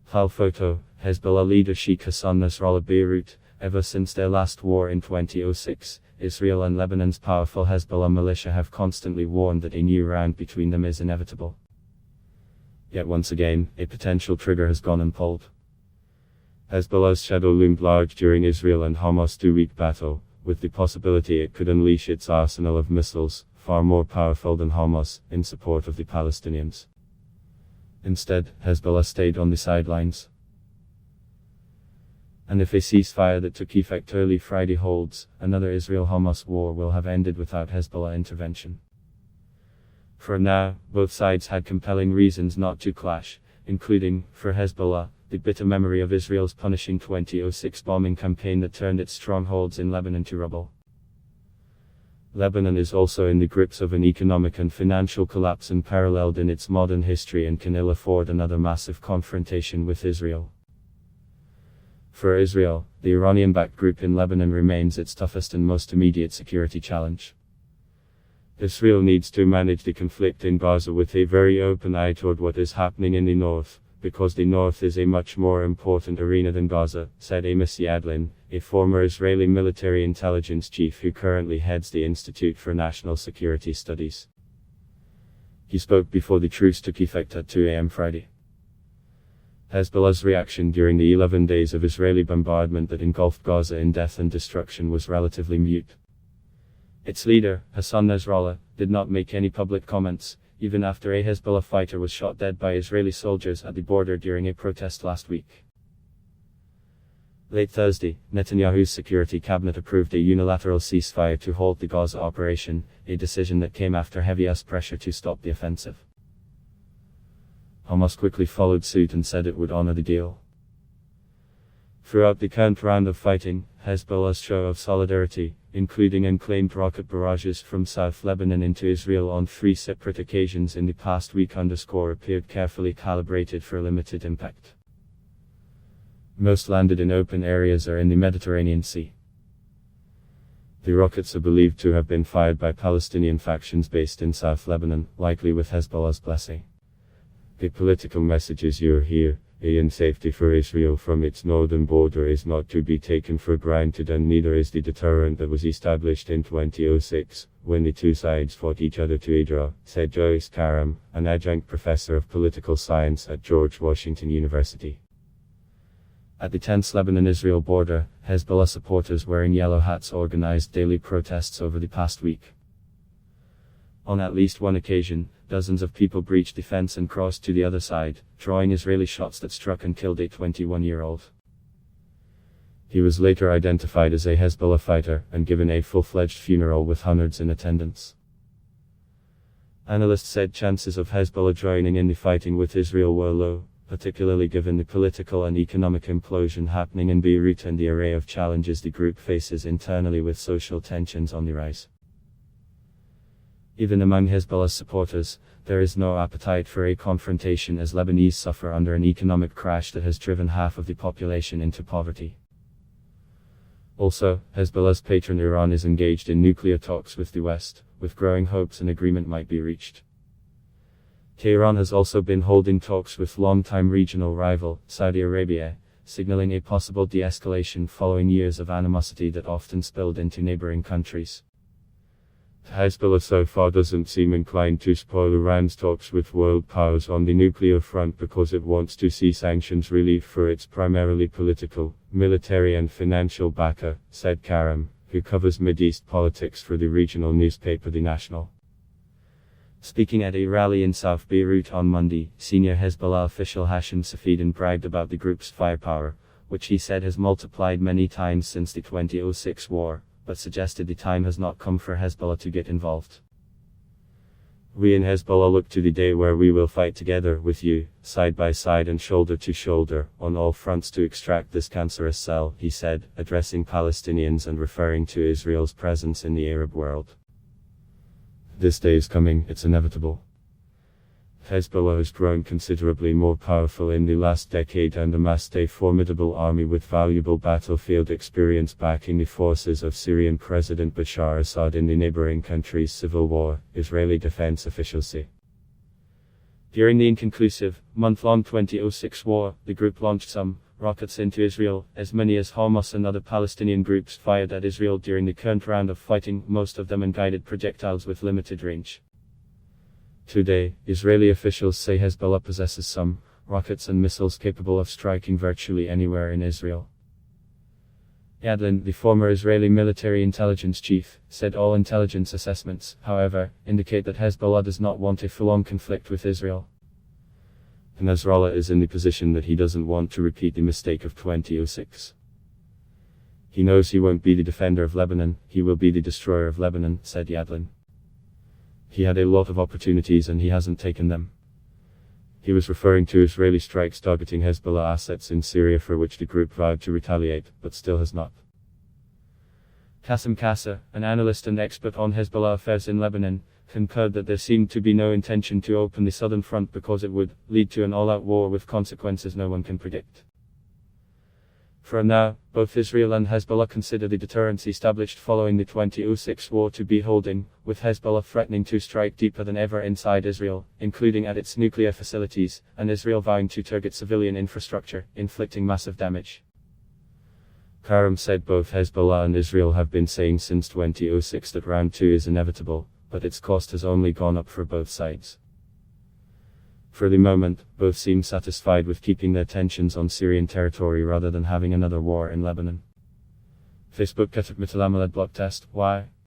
File photo, Hezbollah leader Sheik Hassan Nasrallah BEIRUT. Ever since their last war in 2006, Israel and Lebanon's powerful Hezbollah militia have constantly warned that a new round between them is inevitable. Yet once again, a potential trigger has gone unpulled. Hezbollah's shadow loomed large during Israel and Hamas' two-week battle, with the possibility it could unleash its arsenal of missiles, far more powerful than Hamas, in support of the Palestinians. Instead, Hezbollah stayed on the sidelines. And if a ceasefire that took effect early Friday holds, another Israel-Hamas war will have ended without Hezbollah intervention. For now, both sides had compelling reasons not to clash, including, for Hezbollah, the bitter memory of Israel's punishing 2006 bombing campaign that turned its strongholds in Lebanon to rubble. Lebanon is also in the grips of an economic and financial collapse unparalleled in its modern history and can ill afford another massive confrontation with Israel. For Israel, the Iranian-backed group in Lebanon remains its toughest and most immediate security challenge. Israel needs to manage the conflict in Gaza with a very open eye toward what is happening in the north, because the north is a much more important arena than Gaza, said Amos Yadlin, a former Israeli military intelligence chief who currently heads the Institute for National Security Studies. He spoke before the truce took effect at 2 a.m. Friday. Hezbollah's reaction during the 11 days of Israeli bombardment that engulfed Gaza in death and destruction was relatively mute. Its leader, Hassan Nasrallah, did not make any public comments, even after a Hezbollah fighter was shot dead by Israeli soldiers at the border during a protest last week. Late Thursday, Netanyahu's security cabinet approved a unilateral ceasefire to halt the Gaza operation, a decision that came after heavy US pressure to stop the offensive. Hamas quickly followed suit and said it would honor the deal. Throughout the current round of fighting, Hezbollah's show of solidarity, including unclaimed rocket barrages from South Lebanon into Israel on 3 separate occasions in the past week, appeared carefully calibrated for limited impact. Most landed in open areas or in the Mediterranean Sea. The rockets are believed to have been fired by Palestinian factions based in South Lebanon, likely with Hezbollah's blessing. The political messages you're here, and safety for Israel from its northern border is not to be taken for granted, and neither is the deterrent that was established in 2006, when the two sides fought each other to a draw, said Joyce Karam, an adjunct professor of political science at George Washington University. At the tense Lebanon-Israel border, Hezbollah supporters wearing yellow hats organized daily protests over the past week. On at least one occasion, dozens of people breached the fence and crossed to the other side, drawing Israeli shots that struck and killed a 21-year-old. He was later identified as a Hezbollah fighter, and given a full-fledged funeral with hundreds in attendance. Analysts said chances of Hezbollah joining in the fighting with Israel were low, particularly given the political and economic implosion happening in Beirut and the array of challenges the group faces internally with social tensions on the rise. Even among Hezbollah's supporters, there is no appetite for a confrontation as Lebanese suffer under an economic crash that has driven half of the population into poverty. Also, Hezbollah's patron Iran is engaged in nuclear talks with the West, with growing hopes an agreement might be reached. Tehran has also been holding talks with longtime regional rival, Saudi Arabia, signaling a possible de-escalation following years of animosity that often spilled into neighboring countries. Hezbollah so far doesn't seem inclined to spoil Iran's talks with world powers on the nuclear front because it wants to see sanctions relief for its primarily political, military and financial backer, said Karam, who covers Mideast politics for the regional newspaper The National. Speaking at a rally in South Beirut on Monday, senior Hezbollah official Hashim Safieddine bragged about the group's firepower, which he said has multiplied many times since the 2006 war, but suggested the time has not come for Hezbollah to get involved. We in Hezbollah look to the day where we will fight together with you, side by side and shoulder to shoulder, on all fronts to extract this cancerous cell, he said, addressing Palestinians and referring to Israel's presence in the Arab world. This day is coming, it's inevitable. Hezbollah has grown considerably more powerful in the last decade and amassed a formidable army with valuable battlefield experience backing the forces of Syrian President Bashar Assad in the neighboring country's civil war, Israeli defense officials say. During the inconclusive, month-long 2006 war, the group launched some rockets into Israel, as many as Hamas and other Palestinian groups fired at Israel during the current round of fighting, most of them unguided projectiles with limited range. Today, Israeli officials say Hezbollah possesses some rockets and missiles capable of striking virtually anywhere in Israel. Yadlin, the former Israeli military intelligence chief, said all intelligence assessments, however, indicate that Hezbollah does not want a full-on conflict with Israel. Nasrallah is in the position that he doesn't want to repeat the mistake of 2006. He knows he won't be the defender of Lebanon, he will be the destroyer of Lebanon, said Yadlin. He had a lot of opportunities and he hasn't taken them. He was referring to Israeli strikes targeting Hezbollah assets in Syria, for which the group vowed to retaliate, but still has not. Qassem Qasser, an analyst and expert on Hezbollah affairs in Lebanon, concurred that there seemed to be no intention to open the southern front because it would lead to an all-out war with consequences no one can predict. For now, both Israel and Hezbollah consider the deterrence established following the 2006 war to be holding, with Hezbollah threatening to strike deeper than ever inside Israel, including at its nuclear facilities, and Israel vowing to target civilian infrastructure, inflicting massive damage. Karam said both Hezbollah and Israel have been saying since 2006 that round 2 is inevitable, but its cost has only gone up for both sides. For the moment, both seem satisfied with keeping their tensions on Syrian territory rather than having another war in Lebanon. Facebook Katak Mitalamad block test, why?